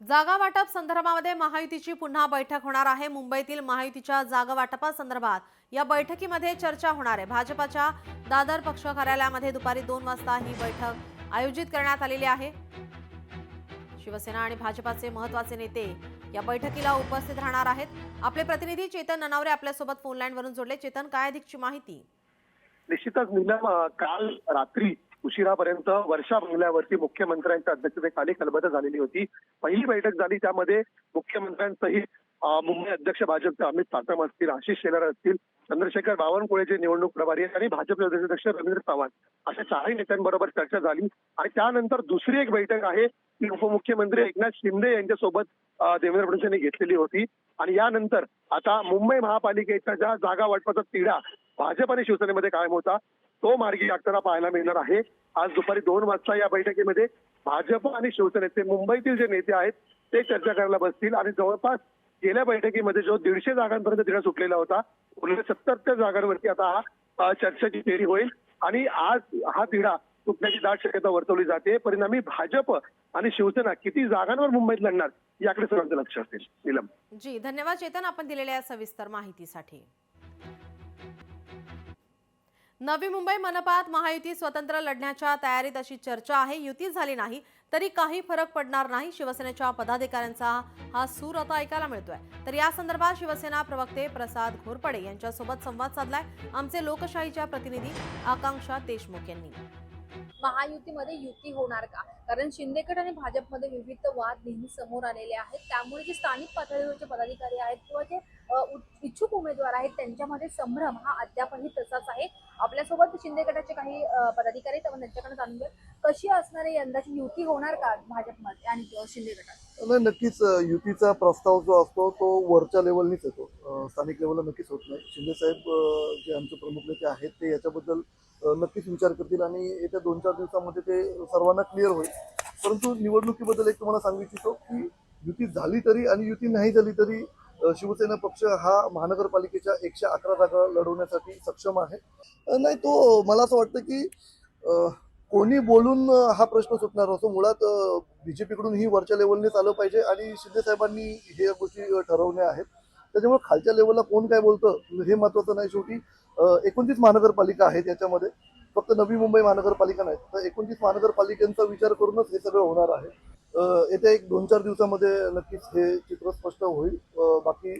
जागा वाटप संदर्भामध्ये महायुतीची पुन्हा बैठक होणार आहे। मुंबईतील महायुतीच्या जागा वाटपासंदर्भात या बैठकीमध्ये चर्चा होणार आहे। भाजपच्या दादर पक्ष कार्यालयामध्ये दुपारी 2 वाजता ही बैठक आयोजित करण्यात आलेली आहे। शिवसेना आणि भाजपाचे महत्त्वाचे नेते या बैठकीला उपस्थित राहणार आहेत। आपले प्रतिनिधी चेतन ननावरे आपल्यासोबत फोन लाईन वरून जोडले। चेतन, काय अधिकची माहिती? निश्चितच नीलम, काल रात्री उशिरापर्यंत वर्षा बंगल्यावरती मुख्यमंत्र्यांच्या अध्यक्षतेखाली खलबत झालेली होती। पहिली बैठक झाली, त्यामध्ये मुख्यमंत्र्यांसहित मुंबई अध्यक्ष भाजपचे अमित साटम असतील, आशिष शेलार असतील, चंद्रशेखर बावनकुळे जे निवडणूक प्रभारी आहेत आणि भाजप अध्यक्ष रवींद्र चव्हाण अशा चारही नेत्यांबरोबर चर्चा झाली। आणि त्यानंतर दुसरी एक बैठक आहे ती उपमुख्यमंत्री एकनाथ शिंदे यांच्यासोबत देवेंद्र फडणवीस यांनी घेतलेली होती। आणि यानंतर आता मुंबई महापालिकेच्या ज्या जागा वाटपाचा तिढा भाजप आणि शिवसेनेमध्ये कायम होता तो मार्गी लागताना पाहायला मिळणार आहे। आज दुपारी 2 वाजता या बैठकीमध्ये भाजप आणि शिवसेनेचे मुंबईतील जे नेते आहेत ते चर्चा करायला बसतील। आणि जवळपास गेल्या बैठकीमध्ये जो 150 जागांपर्यंत तिढा सुटलेला होता, उरलेल्या 70 जागांवरती आता हा चर्चेची फेरी होईल। आणि आज हा तिढा सुटण्याची दाट शक्यता वर्तवली जाते। परिणामी भाजप आणि शिवसेना किती जागांवर मुंबईत लढणार याकडे सर्वांचं लक्ष असेल। नीलम जी, धन्यवाद चेतन, आपण दिलेल्या सविस्तर माहितीसाठी। नवी मुंबई मनपात महायुती स्वतंत्र लढण्याच्या तयारीत अशी चर्चा आहे। युती झाली नाही तरी काही फरक पडणार नाही, शिवसेनेच्या पदाधिकाऱ्यांचा हा सूर आता ऐकायला मिळतोय। तर या संदर्भात शिवसेना प्रवक्ते प्रसाद घोरपडे यांच्यासोबत संवाद साधलाय आमचे लोकशाहीच्या प्रतिनिधी आकांक्षा देशमुख यांनी। महायुतीमध्ये युती होणार का? कारण शिंदेगड आणि भाजपमध्ये विविध वाद नेहमी समोर आलेले आहेत। त्यामुळे जे स्थानिक पातळीवरचे पदाधिकारी आहेत किंवा जे इच्छुक उमेदवार आहेत त्यांच्यामध्ये संभ्रम हा अद्यापही तसाच आहे। आपल्यासोबत शिंदेगडाचे काही पदाधिकारी आहेत, आपण त्यांच्याकडे जाणून घेऊ कशी असणार आहे यंदाची युती होणार का भाजपमध्ये आणि शिंदेगडात? नाही, नक्कीच युतीचा प्रस्ताव जो असतो तो वरच्या लेवलनीच येतो, स्थानिक लेवलला नक्कीच होत नाही। शिंदे साहेब जे आमचे प्रमुख नेते आहेत ते याच्याबद्दल नक्कीच विचार करतील आणि येत्या 2-4 दिवसामध्ये ते सर्वांना क्लिअर होईल। परंतु निवडणुकीबद्दल एक तुम्हाला सांगू इच्छितो की युती झाली तरी आणि युती नाही झाली तरी शिवसेना पक्ष हा महानगरपालिकेच्या 111 जागा लढवण्यासाठी सक्षम आहे। नाही, तो मला असं वाटतं की कोणी बोलून हा प्रश्न सुटणार असो। मुळात बीजेपीकडून ही वरच्या लेवलनेच आलं पाहिजे आणि शिंदे साहेबांनी हे गोष्टी ठरवल्या आहेत। त्याच्यामुळे खालच्या लेवलला कोण काय बोलतं हे महत्त्वाचं नाही। शेवटी 29 महानगरपालिका आहेत, याच्यामध्ये फक्त नवी मुंबई महानगरपालिका नाही, तर 29 महानगरपालिकांचा विचार करूनच हे सगळं होणार आहे। येत्या 1-2-4 दिवसामध्ये नक्कीच हे चित्र स्पष्ट होईल। बाकी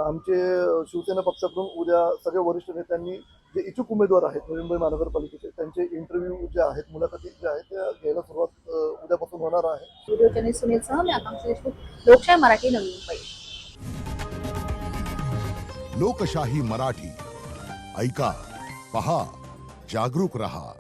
आमचे शिवसेना पक्षाकडून उद्या सगळ्या वरिष्ठ नेत्यांनी जे इच्छुक उमेदवार आहेत नवी मुंबई महानगरपालिकेचे त्यांचे इंटरव्ह्यू जे आहेत, मुलाखती ज्या आहेत त्या घ्यायला सुरुवात उद्यापासून होणार आहे। व्हिडिओ जर्नलिस्ट सुनील सह मी आकांक्षा देशमुख, लोकशाही मराठी, नवी मुंबई। लोकशाही मराठी ऐका, पहा, जागरूक रहा।